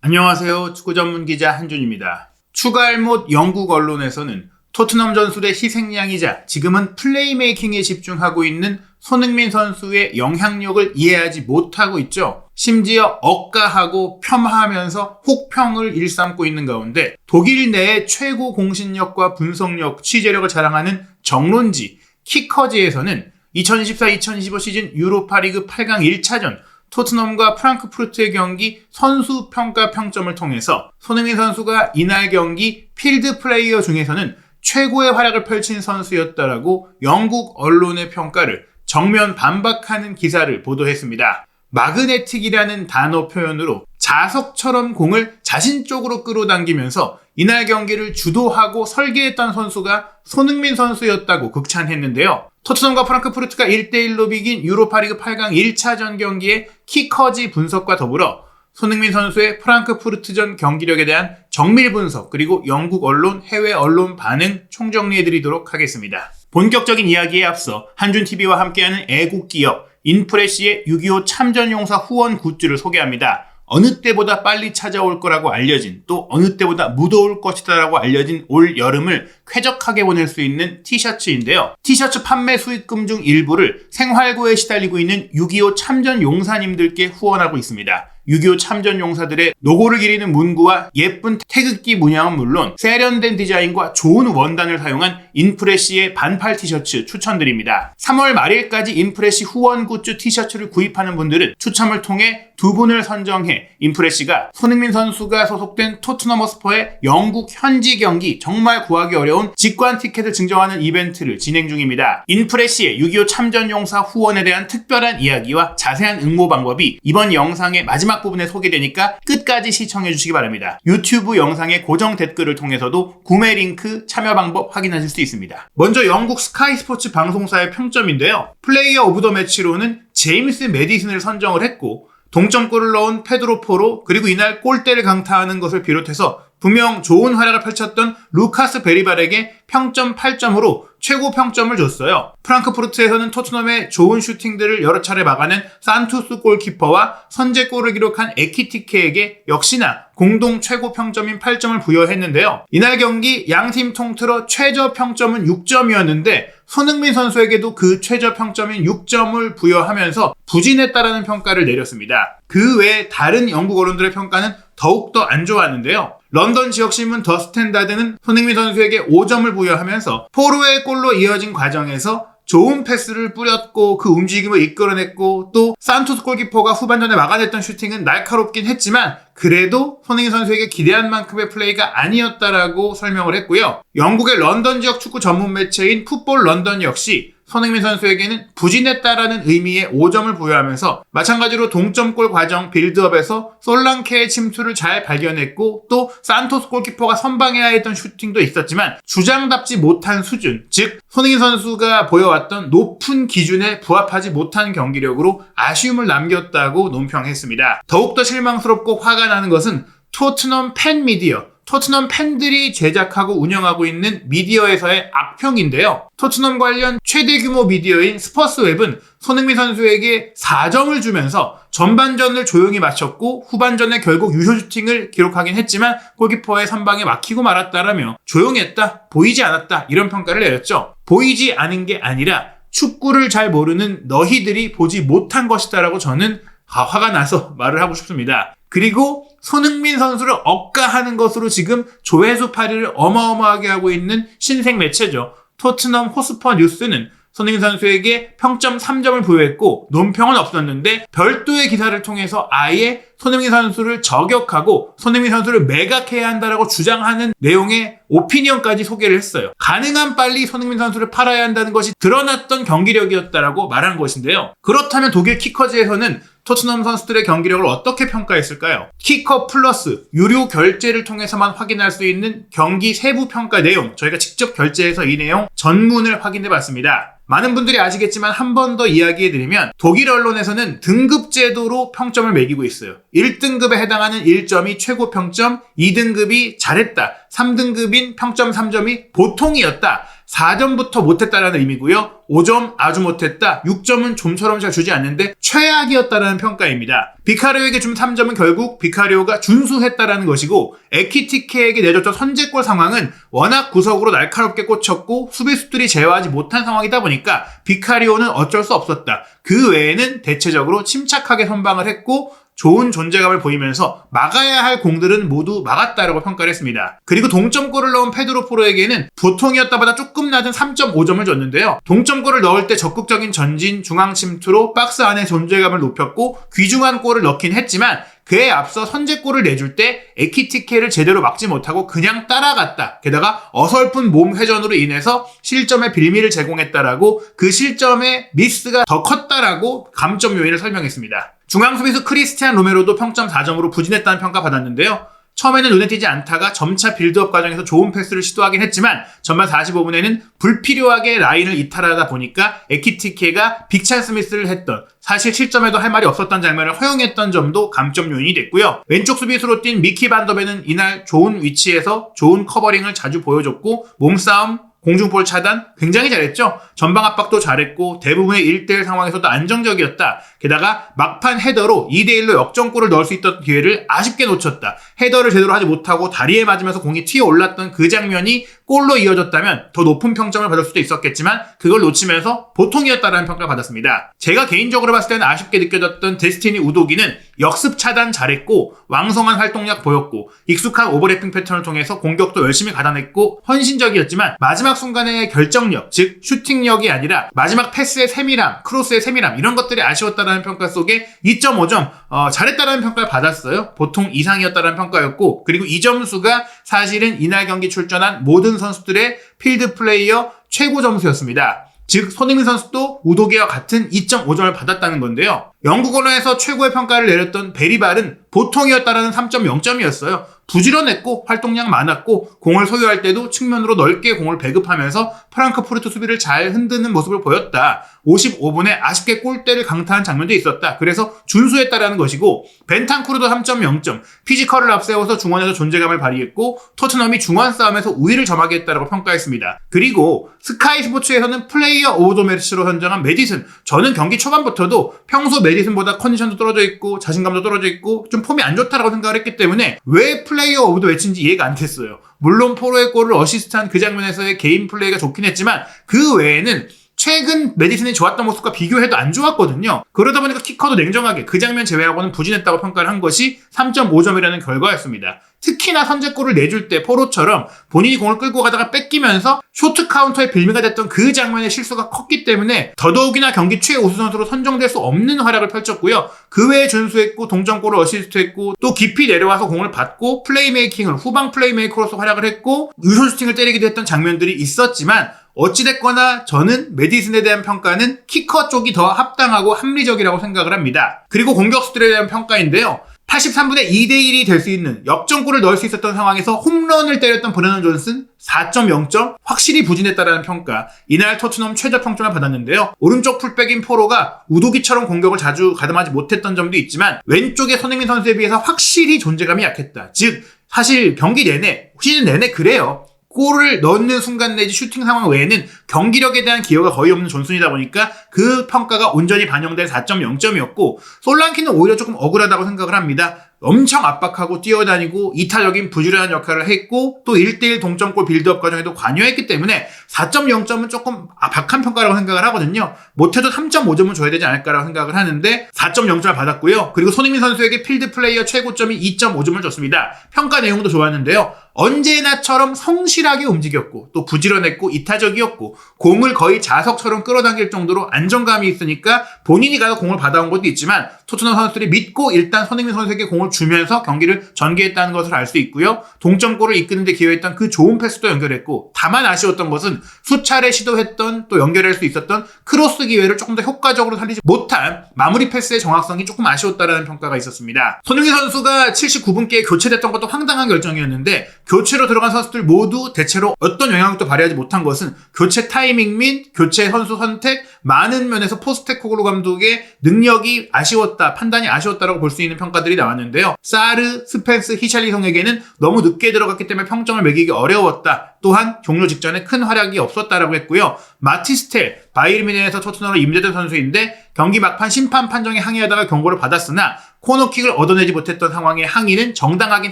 안녕하세요. 축구 전문 기자 한준입니다. 추가할못 영국 언론에서는 토트넘 전술의 희생양이자 지금은 플레이메이킹에 집중하고 있는 손흥민 선수의 영향력을 이해하지 못하고 있죠. 심지어 억가하고 폄하하면서 혹평을 일삼고 있는 가운데 독일 내의 최고 공신력과 분석력, 취재력을 자랑하는 정론지 키커지에서는 2024-2025 시즌 유로파리그 8강 1차전 토트넘과 프랑크푸르트의 경기 선수 평가 평점을 통해서 손흥민 선수가 이날 경기 필드 플레이어 중에서는 최고의 활약을 펼친 선수였다라고 영국 언론의 평가를 정면 반박하는 기사를 보도했습니다. 마그네틱이라는 단어 표현으로 자석처럼 공을 자신 쪽으로 끌어당기면서 이날 경기를 주도하고 설계했던 선수가 손흥민 선수였다고 극찬했는데요. 토트넘과 프랑크푸르트가 1대1로 비긴 유로파리그 8강 1차전 경기의 키커지 분석과 더불어 손흥민 선수의 프랑크푸르트전 경기력에 대한 정밀 분석 그리고 영국 언론, 해외 언론 반응 총정리해드리도록 하겠습니다. 본격적인 이야기에 앞서 한준TV와 함께하는 애국기업 인프레시의 6.25 참전용사 후원 굿즈를 소개합니다. 어느 때보다 빨리 찾아올 거라고 알려진 또 어느 때보다 무더울 것이다 라고 알려진 올 여름을 쾌적하게 보낼 수 있는 티셔츠인데요. 티셔츠 판매 수익금 중 일부를 생활고에 시달리고 있는 6.25 참전용사님들께 후원하고 있습니다. 6.25 참전용사들의 노고를 기리는 문구와 예쁜 태극기 문양은 물론 세련된 디자인과 좋은 원단을 사용한 인프레시의 반팔 티셔츠 추천드립니다. 3월 말일까지 인프레시 후원 굿즈 티셔츠를 구입하는 분들은 추첨을 통해 2분을 선정해 인프레시가 손흥민 선수가 소속된 토트넘 허스퍼의 영국 현지 경기 정말 구하기 어려운 직관 티켓을 증정하는 이벤트를 진행 중입니다. 인프레시의 6.25 참전용사 후원에 대한 특별한 이야기와 자세한 응모 방법이 이번 영상의 마지막 부분에 소개되니까 끝까지 시청해 주시기 바랍니다. 유튜브 영상의 고정 댓글을 통해서도 구매 링크, 참여 방법 확인하실 수 있습니다. 먼저 영국 스카이 스포츠 방송사의 평점인데요. 플레이어 오브 더 매치로는 제임스 메디슨을 선정을 했고 동점골을 넣은 페드로 포로 그리고 이날 골대를 강타하는 것을 비롯해서 분명 좋은 활약을 펼쳤던 루카스 베리발에게 평점 8점으로 최고 평점을 줬어요. 프랑크푸르트에서는 토트넘의 좋은 슈팅들을 여러 차례 막아낸 산투스 골키퍼와 선제골을 기록한 에키티케에게 역시나 공동 최고 평점인 8점을 부여했는데요. 이날 경기 양팀 통틀어 최저 평점은 6점이었는데 손흥민 선수에게도 그 최저 평점인 6점을 부여하면서 부진했다라는 평가를 내렸습니다. 그 외에 다른 영국 언론들의 평가는 더욱더 안 좋았는데요. 런던 지역신문 더 스탠다드는 손흥민 선수에게 5점을 부여하면서 포로의 골로 이어진 과정에서 좋은 패스를 뿌렸고 그 움직임을 이끌어냈고 또 산토스 골키퍼가 후반전에 막아냈던 슈팅은 날카롭긴 했지만 그래도 손흥민 선수에게 기대한 만큼의 플레이가 아니었다라고 설명을 했고요. 영국의 런던 지역 축구 전문 매체인 풋볼 런던 역시 손흥민 선수에게는 부진했다라는 의미의 5점을 부여하면서 마찬가지로 동점골 과정 빌드업에서 솔랑케의 침투를 잘 발견했고 또 산토스 골키퍼가 선방해야 했던 슈팅도 있었지만 주장답지 못한 수준, 즉 손흥민 선수가 보여왔던 높은 기준에 부합하지 못한 경기력으로 아쉬움을 남겼다고 논평했습니다. 더욱더 실망스럽고 화가 나는 것은 토트넘 팬 미디어, 토트넘 팬들이 제작하고 운영하고 있는 미디어에서의 악평인데요. 토트넘 관련 최대 규모 미디어인 스퍼스웹은 손흥민 선수에게 4점을 주면서 전반전을 조용히 마쳤고 후반전에 결국 유효 슈팅을 기록하긴 했지만 골키퍼의 선방에 막히고 말았다라며 조용했다, 보이지 않았다 이런 평가를 내렸죠. 보이지 않은 게 아니라 축구를 잘 모르는 너희들이 보지 못한 것이다라고 저는 화가 나서 말을 하고 싶습니다. 그리고 손흥민 선수를 억가하는 것으로 지금 조회수 8위를 어마어마하게 하고 있는 신생 매체죠. 토트넘 호스퍼 뉴스는 손흥민 선수에게 평점 3점을 부여했고 논평은 없었는데 별도의 기사를 통해서 아예 손흥민 선수를 저격하고 손흥민 선수를 매각해야 한다라고 주장하는 내용의 오피니언까지 소개를 했어요. 가능한 빨리 손흥민 선수를 팔아야 한다는 것이 드러났던 경기력이었다라고 말한 것인데요. 그렇다면 독일 키커즈에서는 토트넘 선수들의 경기력을 어떻게 평가했을까요? 키커 플러스 유료 결제를 통해서만 확인할 수 있는 경기 세부 평가 내용, 저희가 직접 결제해서 이 내용 전문을 확인해봤습니다. 많은 분들이 아시겠지만 한 번 더 이야기해드리면 독일 언론에서는 등급 제도로 평점을 매기고 있어요. 1등급에 해당하는 1점이 최고 평점, 2등급이 잘했다, 3등급인 평점 3점이 보통이었다, 4점부터 못했다라는 의미고요. 5점 아주 못했다, 6점은 좀처럼 잘 주지 않는데 최악이었다라는 평가입니다. 비카리오에게 준 3점은 결국 비카리오가 준수했다라는 것이고, 에키티케에게 내줬던 선제골 상황은 워낙 구석으로 날카롭게 꽂혔고 수비수들이 제어하지 못한 상황이다 보니까 비카리오는 어쩔 수 없었다. 그 외에는 대체적으로 침착하게 선방을 했고 좋은 존재감을 보이면서 막아야 할 공들은 모두 막았다라고 평가를 했습니다. 그리고 동점골을 넣은 페드로 포로에게는 보통이었다보다 조금 낮은 3.5점을 줬는데요. 동점골을 넣을 때 적극적인 전진, 중앙 침투로 박스 안의 존재감을 높였고 귀중한 골을 넣긴 했지만 그에 앞서 선제골을 내줄 때 에키티케를 제대로 막지 못하고 그냥 따라갔다. 게다가 어설픈 몸 회전으로 인해서 실점의 빌미를 제공했다라고, 그 실점의 미스가 더 컸다라고 감점 요인을 설명했습니다. 중앙 수비수 크리스티안 로메로도 평점 4점으로 부진했다는 평가 받았는데요. 처음에는 눈에 띄지 않다가 점차 빌드업 과정에서 좋은 패스를 시도하긴 했지만 전반 45분에는 불필요하게 라인을 이탈하다 보니까 에키티케가 빅찬 스미스를 했던, 사실 실점에도 할 말이 없었던 장면을 허용했던 점도 감점 요인이 됐고요. 왼쪽 수비수로 뛴 미키 반더벤은 이날 좋은 위치에서 좋은 커버링을 자주 보여줬고 몸싸움, 공중볼 차단 굉장히 잘했죠. 전방 압박도 잘했고 대부분의 1대1 상황에서도 안정적이었다. 게다가 막판 헤더로 2대1로 역전골을 넣을 수 있던 기회를 아쉽게 놓쳤다. 헤더를 제대로 하지 못하고 다리에 맞으면서 공이 튀어 올랐던 그 장면이 골로 이어졌다면 더 높은 평점을 받을 수도 있었겠지만 그걸 놓치면서 보통이었다라는 평가를 받았습니다. 제가 개인적으로 봤을 때는 아쉽게 느껴졌던 데스티니 우도기는 역습 차단 잘했고 왕성한 활동력 보였고 익숙한 오버래핑 패턴을 통해서 공격도 열심히 가다냈고 헌신적이었지만 마지막 순간의 결정력, 즉 슈팅력이 아니라 마지막 패스의 세밀함, 크로스의 세밀함, 이런 것들이 아쉬웠다라는 평가 속에 2.5점 잘했다라는 평가를 받았어요. 보통 이상이었다라는 평가였고, 그리고 이 점수가 사실은 이날 경기 출전한 모든 선수들의 필드 플레이어 최고 점수였습니다. 즉 손흥민 선수도 우도기와 같은 2.5점을 받았다는 건데요. 영국 언론에서 최고의 평가를 내렸던 베리발은 보통이었다라는 3.0점이었어요. 부지런했고 활동량 많았고 공을 소유할 때도 측면으로 넓게 공을 배급하면서 프랑크푸르트 수비를 잘 흔드는 모습을 보였다. 55분에 아쉽게 골대를 강타한 장면도 있었다. 그래서 준수했다라는 것이고, 벤탄쿠르도 3.0점, 피지컬을 앞세워서 중원에서 존재감을 발휘했고 토트넘이 중원 싸움에서 우위를 점하게 했다라고 평가했습니다. 그리고 스카이 스포츠에서는 플레이어 오브 더 매치로 선정한 메디슨, 저는 경기 초반부터도 평소 메디슨보다 컨디션도 떨어져 있고 자신감도 떨어져 있고 좀 폼이 안 좋다라고 생각을 했기 때문에 왜 플레이어 오브 더 매치인지 이해가 안 됐어요. 물론 포로의 골을 어시스트한 그 장면에서의 개인 플레이가 좋긴 했지만 그 외에는 최근 메디슨이 좋았던 모습과 비교해도 안 좋았거든요. 그러다 보니까 키커도 냉정하게 그 장면 제외하고는 부진했다고 평가를 한 것이 3.5점이라는 결과였습니다. 특히나 선제골을 내줄 때 포로처럼 본인이 공을 끌고 가다가 뺏기면서 쇼트 카운터의 빌미가 됐던 그 장면의 실수가 컸기 때문에 더더욱이나 경기 최우수 선수로 선정될 수 없는 활약을 펼쳤고요. 그 외에 준수했고 동점골을 어시스트했고 또 깊이 내려와서 공을 받고 플레이메이킹을 후방 플레이메이커로서 활약을 했고 유효 슈팅을 때리기도 했던 장면들이 있었지만 어찌됐거나 저는 메디슨에 대한 평가는 키커 쪽이 더 합당하고 합리적이라고 생각을 합니다. 그리고 공격수들에 대한 평가인데요. 83분에 2대1이 될 수 있는 역전골을 넣을 수 있었던 상황에서 홈런을 때렸던 브레넌 존슨 4.0점, 확실히 부진했다라는 평가. 이날 토트넘 최저 평점을 받았는데요. 오른쪽 풀백인 포로가 우도기처럼 공격을 자주 가담하지 못했던 점도 있지만 왼쪽의 손흥민 선수에 비해서 확실히 존재감이 약했다. 즉 사실 경기 내내, 시즌 내내 그래요. 골을 넣는 순간 내지 슈팅 상황 외에는 경기력에 대한 기여가 거의 없는 존슨이다 보니까 그 평가가 온전히 반영된 4.0점이었고 솔랑키는 오히려 조금 억울하다고 생각을 합니다. 엄청 압박하고 뛰어다니고 이타적인 부지런한 역할을 했고 또 1대1 동점골 빌드업 과정에도 관여했기 때문에 4.0점은 조금 박한 평가라고 생각을 하거든요. 못해도 3.5점은 줘야 되지 않을까라고 생각을 하는데 4.0점을 받았고요. 그리고 손흥민 선수에게 필드 플레이어 최고점이 2.5점을 줬습니다. 평가 내용도 좋았는데요. 언제나처럼 성실하게 움직였고 또 부지런했고 이타적이었고 공을 거의 자석처럼 끌어당길 정도로 안정감이 있으니까 본인이 가서 공을 받아온 것도 있지만 토트넘 선수들이 믿고 일단 손흥민 선수에게 공을 주면서 경기를 전개했다는 것을 알 수 있고요. 동점골을 이끄는 데 기여했던 그 좋은 패스도 연결했고 다만 아쉬웠던 것은 수차례 시도했던 또 연결할 수 있었던 크로스 기회를 조금 더 효과적으로 살리지 못한 마무리 패스의 정확성이 조금 아쉬웠다라는 평가가 있었습니다. 손흥민 선수가 79분께 교체됐던 것도 황당한 결정이었는데 교체로 들어간 선수들 모두 대체로 어떤 영향력도 발휘하지 못한 것은 교체 타이밍 및 교체 선수 선택, 많은 면에서 포스테코글루 감독의 능력이 아쉬웠다, 판단이 아쉬웠다라고 볼 수 있는 평가들이 나왔는데요. 사르, 스펜스, 히샬리송에게는 너무 늦게 들어갔기 때문에 평점을 매기기 어려웠다. 또한 종료 직전에 큰 활약이 없었다라고 했고요. 마티스텔, 바이에른 뮌헨에서 토트넘으로 임대된 선수인데 경기 막판 심판 판정에 항의하다가 경고를 받았으나 코너킥을 얻어내지 못했던 상황에 항의는 정당하긴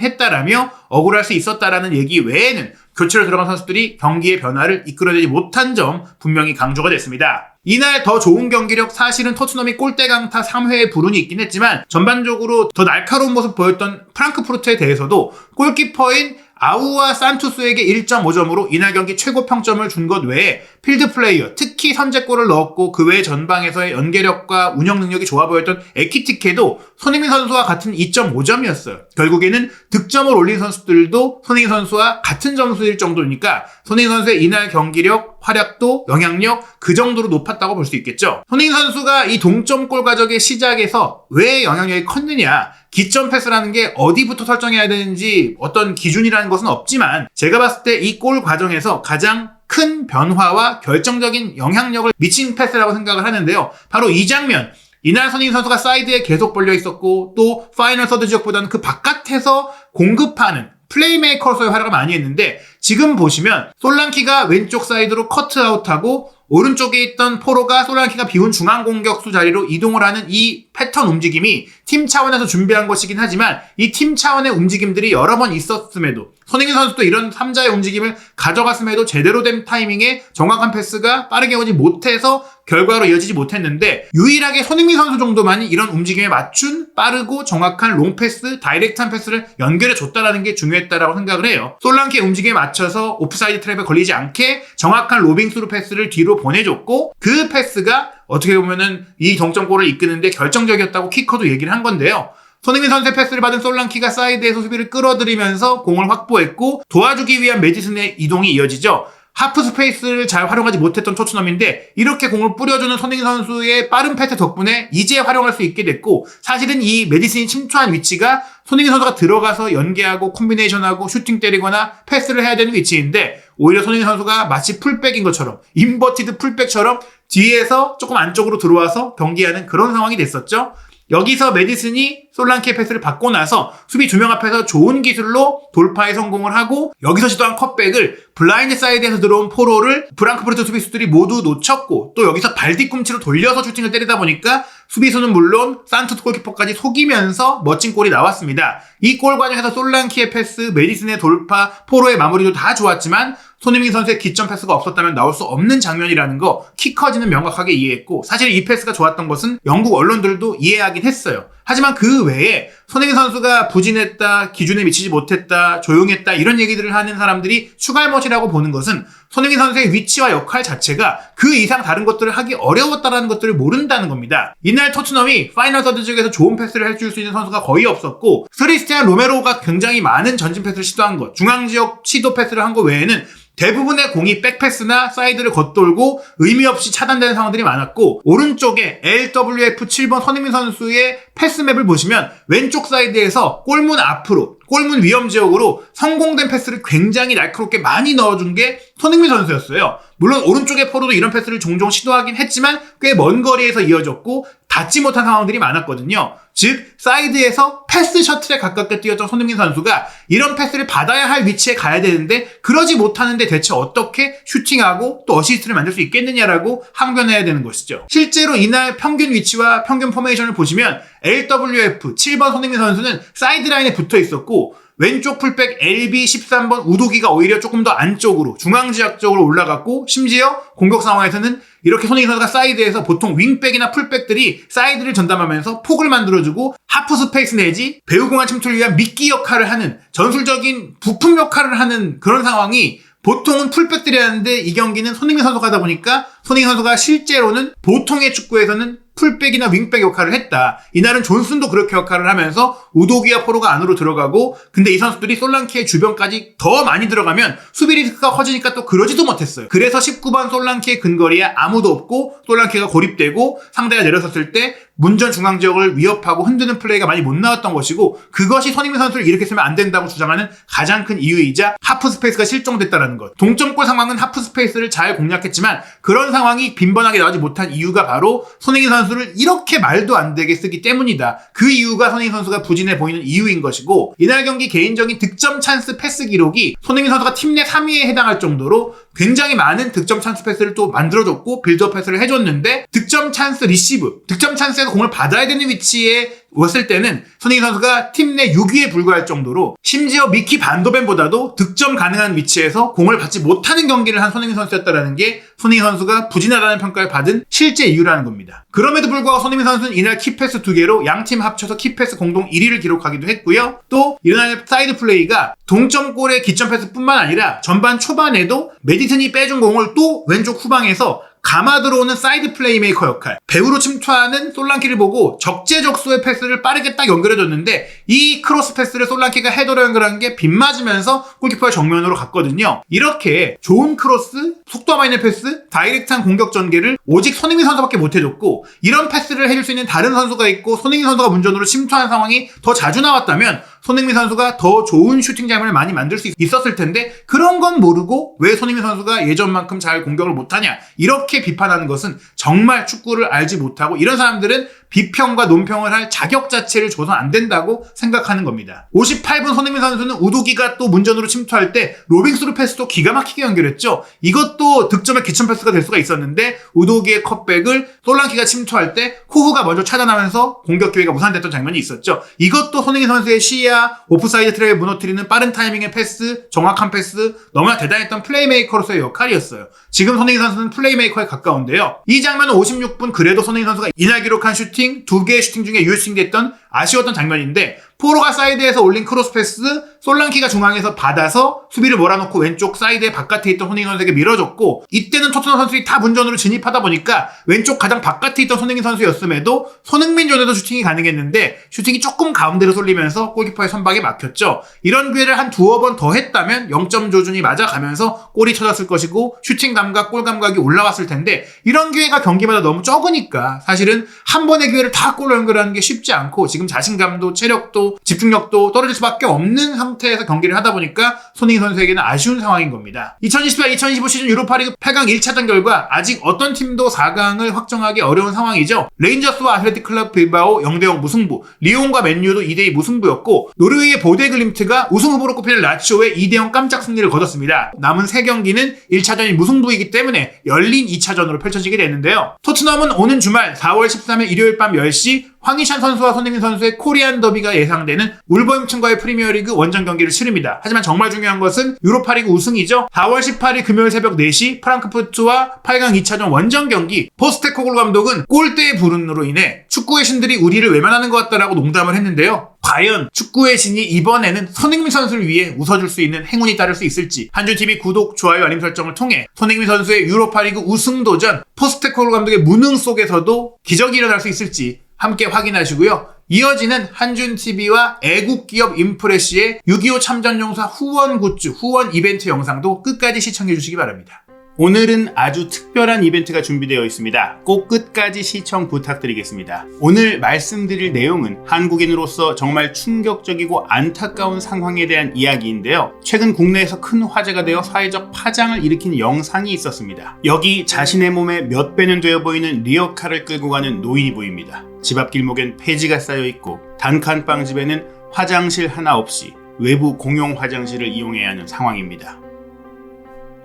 했다라며 억울할 수 있었다라는 얘기 외에는 교체로 들어간 선수들이 경기의 변화를 이끌어내지 못한 점 분명히 강조가 됐습니다. 이날 더 좋은 경기력, 사실은 토트넘이 골대 강타 3회의 불운이 있긴 했지만 전반적으로 더 날카로운 모습 보였던 프랑크푸르트에 대해서도 골키퍼인 아우와 산투스에게 1.5점으로 이날 경기 최고 평점을 준 것 외에 필드 플레이어, 특히 선제골을 넣었고 그 외 전방에서의 연계력과 운영 능력이 좋아 보였던 에키티케도 손흥민 선수와 같은 2.5점이었어요. 결국에는 득점을 올린 선수들도 손흥민 선수와 같은 점수일 정도니까 손흥민 선수의 이날 경기력, 활약도, 영향력 그 정도로 높았다고 볼 수 있겠죠. 손흥민 선수가 이 동점골 과정의 시작에서 왜 영향력이 컸느냐, 기점 패스라는 게 어디부터 설정해야 되는지 어떤 기준이라는 것은 없지만 제가 봤을 때 이 골 과정에서 가장 큰 변화와 결정적인 영향력을 미친 패스라고 생각을 하는데요. 바로 이 장면. 이날 손흥민 선수가 사이드에 계속 벌려 있었고 또 파이널 서드 지역보다는 그 바깥에서 공급하는 플레이메이커로서의 활약을 많이 했는데 지금 보시면 솔랑키가 왼쪽 사이드로 커트아웃하고 오른쪽에 있던 포로가 솔랑키가 비운 중앙 공격수 자리로 이동을 하는 이 패턴 움직임이 팀 차원에서 준비한 것이긴 하지만 이 팀 차원의 움직임들이 여러 번 있었음에도 손흥민 선수도 이런 3자의 움직임을 가져갔음에도 제대로 된 타이밍에 정확한 패스가 빠르게 오지 못해서 결과로 이어지지 못했는데 유일하게 손흥민 선수 정도만이 이런 움직임에 맞춘 빠르고 정확한 롱패스, 다이렉트한 패스를 연결해 줬다라는 게 중요했다라고 생각을 해요. 솔랑키의 움직임에 맞춰서 오프사이드 트랩에 걸리지 않게 정확한 로빙 스루 패스를 뒤로 보내줬고 그 패스가 어떻게 보면은 이 동점골을 이끄는데 결정적이었다고 키커도 얘기를 한 건데요. 손흥민 선수의 패스를 받은 솔랑키가 사이드에서 수비를 끌어들이면서 공을 확보했고 도와주기 위한 메디슨의 이동이 이어지죠. 하프 스페이스를 잘 활용하지 못했던 토트넘인데 이렇게 공을 뿌려주는 손흥민 선수의 빠른 패스 덕분에 이제 활용할 수 있게 됐고 사실은 이 메디슨이 침투한 위치가 손흥민 선수가 들어가서 연계하고 콤비네이션하고 슈팅 때리거나 패스를 해야 되는 위치인데 오히려 손흥민 선수가 마치 풀백인 것처럼 인버티드 풀백처럼 뒤에서 조금 안쪽으로 들어와서 경기하는 그런 상황이 됐었죠. 여기서 메디슨이 솔랑키의 패스를 받고 나서 수비 2명 앞에서 좋은 기술로 돌파에 성공을 하고 여기서 시도한 컷백을 블라인드 사이드에서 들어온 포로를 프랑크푸르트 수비수들이 모두 놓쳤고 또 여기서 발 뒤꿈치로 돌려서 슈팅을 때리다 보니까 수비수는 물론 산투스 골키퍼까지 속이면서 멋진 골이 나왔습니다. 이 골 과정에서 솔랑키의 패스, 메디슨의 돌파, 포로의 마무리도 다 좋았지만 손흥민 선수의 기점 패스가 없었다면 나올 수 없는 장면이라는 거 키커지는 명확하게 이해했고 사실 이 패스가 좋았던 것은 영국 언론들도 이해하긴 했어요. 하지만 그 외에 손흥민 선수가 부진했다, 기준에 미치지 못했다, 조용했다 이런 얘기들을 하는 사람들이 추가할못이라고 보는 것은 손흥민 선수의 위치와 역할 자체가 그 이상 다른 것들을 하기 어려웠다는 것들을 모른다는 겁니다. 이날 토트넘이 파이널 서드 지역에서 좋은 패스를 해줄 수 있는 선수가 거의 없었고 크리스티안 로메로가 굉장히 많은 전진 패스를 시도한 것, 중앙 지역 시도 패스를 한 것 외에는 대부분의 공이 백패스나 사이드를 겉돌고 의미 없이 차단되는 상황들이 많았고 오른쪽에 LWF 7번 손흥민 선수의 패스맵을 보시면 왼쪽 사이드에서 골문 앞으로 골문 위험 지역으로 성공된 패스를 굉장히 날카롭게 많이 넣어준 게 손흥민 선수였어요. 물론 오른쪽의 포로도 이런 패스를 종종 시도하긴 했지만 꽤 먼 거리에서 이어졌고 닿지 못한 상황들이 많았거든요. 즉 사이드에서 패스 셔틀에 가깝게 뛰었던 손흥민 선수가 이런 패스를 받아야 할 위치에 가야 되는데 그러지 못하는데 대체 어떻게 슈팅하고 또 어시스트를 만들 수 있겠느냐라고 항변해야 되는 것이죠. 실제로 이날 평균 위치와 평균 포메이션을 보시면 LWF 7번 손흥민 선수는 사이드라인에 붙어 있었고 왼쪽 풀백 LB 13번 우도기가 오히려 조금 더 안쪽으로 중앙지역 쪽으로 올라갔고 심지어 공격 상황에서는 이렇게 손흥민 선수가 사이드에서 보통 윙백이나 풀백들이 사이드를 전담하면서 폭을 만들어주고 하프 스페이스 내지 배후 공간 침투를 위한 미끼 역할을 하는 전술적인 부품 역할을 하는 그런 상황이 보통은 풀백들이 하는데 이 경기는 손흥민 선수가 하다 보니까 손흥민 선수가 실제로는 보통의 축구에서는 풀백이나 윙백 역할을 했다. 이날은 존슨도 그렇게 역할을 하면서 우도기와 포로가 안으로 들어가고, 근데 이 선수들이 솔랑키의 주변까지 더 많이 들어가면 수비 리스크가 커지니까 또 그러지도 못했어요. 그래서 19번 솔랑키의 근거리에 아무도 없고 솔랑키가 고립되고 상대가 내려섰을 때 문전 중앙 지역을 위협하고 흔드는 플레이가 많이 못 나왔던 것이고, 그것이 손흥민 선수를 이렇게 쓰면 안 된다고 주장하는 가장 큰 이유이자 하프 스페이스가 실종됐다는 것. 동점골 상황은 하프 스페이스를 잘 공략했지만 그런 상황이 빈번하게 나오지 못한 이유가 바로 손흥민 선수를 이렇게 말도 안 되게 쓰기 때문이다. 그 이유가 손흥민 선수가 부진해 보이는 이유인 것이고, 이날 경기 개인적인 득점 찬스 패스 기록이 손흥민 선수가 팀 내 3위에 해당할 정도로 굉장히 많은 득점 찬스 패스를 또 만들어줬고 빌드업 패스를 해줬는데, 득점 찬스 리시브, 득점 찬스에서 공을 받아야 되는 위치에 왔을 때는 손흥민 선수가 팀 내 6위에 불과할 정도로, 심지어 미키 반도벤보다도 득점 가능한 위치에서 공을 받지 못하는 경기를 한 손흥민 선수였다는 게 손흥민 선수가 부진하다는 평가를 받은 실제 이유라는 겁니다. 그럼에도 불구하고 손흥민 선수는 이날 키패스 2개로 양팀 합쳐서 키패스 공동 1위를 기록하기도 했고요. 또 이날 사이드 플레이가 동점골의 기점 패스뿐만 아니라 전반 초반에도 메디슨이 빼준 공을 또 왼쪽 후방에서 감아 들어오는 사이드 플레이메이커 역할, 배우로 침투하는 솔랑키를 보고 적재적소의 패스를 빠르게 딱 연결해줬는데, 이 크로스 패스를 솔랑키가 헤더로 연결한 게 빗맞으면서 골키퍼의 정면으로 갔거든요. 이렇게 좋은 크로스, 속도감 있는 패스, 다이렉트한 공격 전개를 오직 손흥민 선수밖에 못해줬고, 이런 패스를 해줄 수 있는 다른 선수가 있고 손흥민 선수가 문전으로 침투하는 상황이 더 자주 나왔다면 손흥민 선수가 더 좋은 슈팅 장면을 많이 만들 수 있었을 텐데, 그런 건 모르고 왜 손흥민 선수가 예전만큼 잘 공격을 못하냐, 이렇게 비판하는 것은 정말 축구를 알지 못하고, 이런 사람들은 비평과 논평을 할 자격 자체를 줘서 안 된다고 생각하는 겁니다. 58분 손흥민 선수는 우도기가 또 문전으로 침투할 때 로빙스루 패스도 기가 막히게 연결했죠. 이것도 득점의 기점 패스가 될 수가 있었는데, 우도기의 컷백을 솔랑키가 침투할 때 호후가 먼저 차단하면서 공격 기회가 무산됐던 장면이 있었죠. 이것도 손흥민 선수의 시야, 오프사이드 트랙을 무너뜨리는 빠른 타이밍의 패스, 정확한 패스, 너무나 대단했던 플레이메이커로서의 역할이었어요. 지금 손흥민 선수는 플레이메이커에 가까운데요. 이 장면은 56분 그래도 손흥민 선수가 이날 기록한 슈팅, 2개의 슈팅 중에 유효슈팅됐던 아쉬웠던 장면인데, 포로가 사이드에서 올린 크로스 패스, 솔랑키가 중앙에서 받아서 수비를 몰아놓고 왼쪽 사이드의 바깥에 있던 손흥민 선수에게 밀어줬고, 이때는 토트넘 선수들이 다 문전으로 진입하다 보니까 왼쪽 가장 바깥에 있던 손흥민 선수였음에도 손흥민 존에도 슈팅이 가능했는데 슈팅이 조금 가운데로 쏠리면서 골키퍼의 선박에 막혔죠. 이런 기회를 한 두어 번 더 했다면 0점 조준이 맞아가면서 골이 터졌을 것이고 슈팅 감각, 골 감각이 올라왔을 텐데, 이런 기회가 경기마다 너무 적으니까 사실은 한 번의 기회를 다 골로 연결하는 게 쉽지 않고, 지금 자신감도 체력도 집중력도 떨어질 수밖에 없는 상태에서 경기를 하다 보니까 손흥민 선수에게는 아쉬운 상황인 겁니다. 2024-2025 시즌 유로파리그 8강 1차전 결과 아직 어떤 팀도 4강을 확정하기 어려운 상황이죠. 레인저스와 아틀레틱 클럽 빌바오 0대0 무승부, 리옹과 맨유도 2대2 무승부였고, 노르웨이의 보데글림트가 우승 후보로 꼽히는 라치오의 2대0 깜짝 승리를 거뒀습니다. 남은 3경기는 1차전이 무승부이기 때문에 열린 2차전으로 펼쳐지게 되는데요. 토트넘은 오는 주말 4월 13일 일요일 밤 10시 황희찬 선수와 손흥민 선수의 코리안 더비가 예상되는 울버햄튼과의 프리미어리그 원정 경기를 치릅니다. 하지만 정말 중요한 것은 유로파리그 우승이죠. 4월 18일 금요일 새벽 4시 프랑크푸르트와 8강 2차전 원정 경기. 포스테코글루 감독은 골대의 불운으로 인해 축구의 신들이 우리를 외면하는 것 같다라고 농담을 했는데요. 과연 축구의 신이 이번에는 손흥민 선수를 위해 웃어줄 수 있는 행운이 따를 수 있을지, 한준TV 구독, 좋아요, 알림 설정을 통해 손흥민 선수의 유로파리그 우승 도전, 포스테코글루 감독의 무능 속에서도 기적이 일어날 수 있을지 함께 확인하시고요. 이어지는 한준TV와 애국기업 인프레시의 6.25 참전용사 후원 굿즈, 후원 이벤트 영상도 끝까지 시청해주시기 바랍니다. 오늘은 아주 특별한 이벤트가 준비되어 있습니다. 꼭 끝까지 시청 부탁드리겠습니다. 오늘 말씀드릴 내용은 한국인으로서 정말 충격적이고 안타까운 상황에 대한 이야기인데요. 최근 국내에서 큰 화제가 되어 사회적 파장을 일으킨 영상이 있었습니다. 여기 자신의 몸에 몇 배는 되어 보이는 리어카를 끌고 가는 노인이 보입니다. 집 앞 길목엔 폐지가 쌓여있고 단칸방 집에는 화장실 하나 없이 외부 공용 화장실을 이용해야 하는 상황입니다.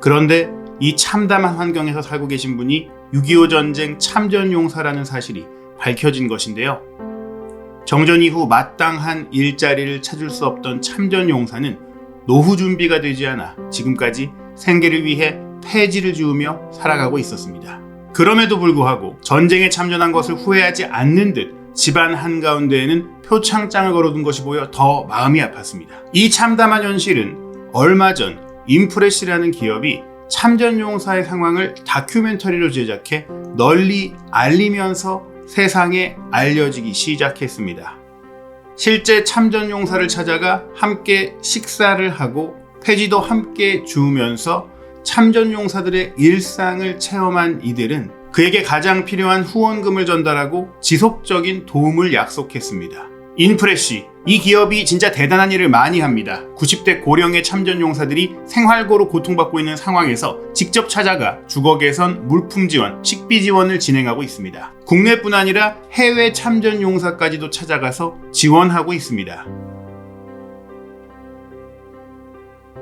그런데 이 참담한 환경에서 살고 계신 분이 6.25 전쟁 참전용사라는 사실이 밝혀진 것인데요. 정전 이후 마땅한 일자리를 찾을 수 없던 참전용사는 노후 준비가 되지 않아 지금까지 생계를 위해 폐지를 지으며 살아가고 있었습니다. 그럼에도 불구하고 전쟁에 참전한 것을 후회하지 않는 듯 집안 한가운데에는 표창장을 걸어둔 것이 보여 더 마음이 아팠습니다. 이 참담한 현실은 얼마 전 인프레시라는 기업이 참전용사의 상황을 다큐멘터리로 제작해 널리 알리면서 세상에 알려지기 시작했습니다. 실제 참전용사를 찾아가 함께 식사를 하고 폐지도 함께 주우면서 참전용사들의 일상을 체험한 이들은 그에게 가장 필요한 후원금을 전달하고 지속적인 도움을 약속했습니다. 인프레쉬, 이 기업이 진짜 대단한 일을 많이 합니다. 90대 고령의 참전용사들이 생활고로 고통받고 있는 상황에서 직접 찾아가 주거 개선, 물품 지원, 식비 지원을 진행하고 있습니다. 국내뿐 아니라 해외 참전용사까지도 찾아가서 지원하고 있습니다.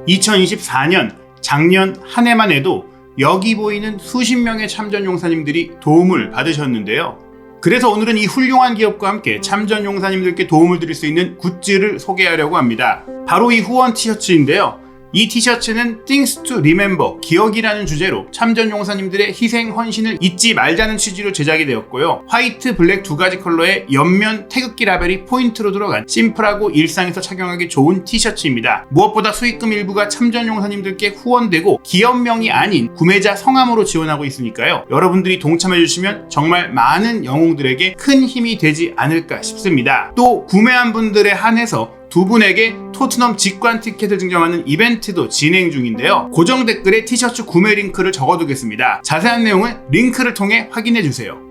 2024년 작년 한 해만 해도 여기 보이는 수십 명의 참전용사님들이 도움을 받으셨는데요. 그래서 오늘은 이 훌륭한 기업과 함께 참전용사님들께 도움을 드릴 수 있는 굿즈를 소개하려고 합니다. 바로 이 후원 티셔츠인데요. 이 티셔츠는 Things to Remember, 기억이라는 주제로 참전용사님들의 희생, 헌신을 잊지 말자는 취지로 제작이 되었고요. 화이트, 블랙 두 가지 컬러의 옆면 태극기 라벨이 포인트로 들어간 심플하고 일상에서 착용하기 좋은 티셔츠입니다. 무엇보다 수익금 일부가 참전용사님들께 후원되고 기업명이 아닌 구매자 성함으로 지원하고 있으니까요. 여러분들이 동참해주시면 정말 많은 영웅들에게 큰 힘이 되지 않을까 싶습니다. 또 구매한 분들에 한해서 두 분에게 토트넘 직관 티켓을 증정하는 이벤트도 진행 중인데요. 고정 댓글에 티셔츠 구매 링크를 적어두겠습니다. 자세한 내용은 링크를 통해 확인해주세요.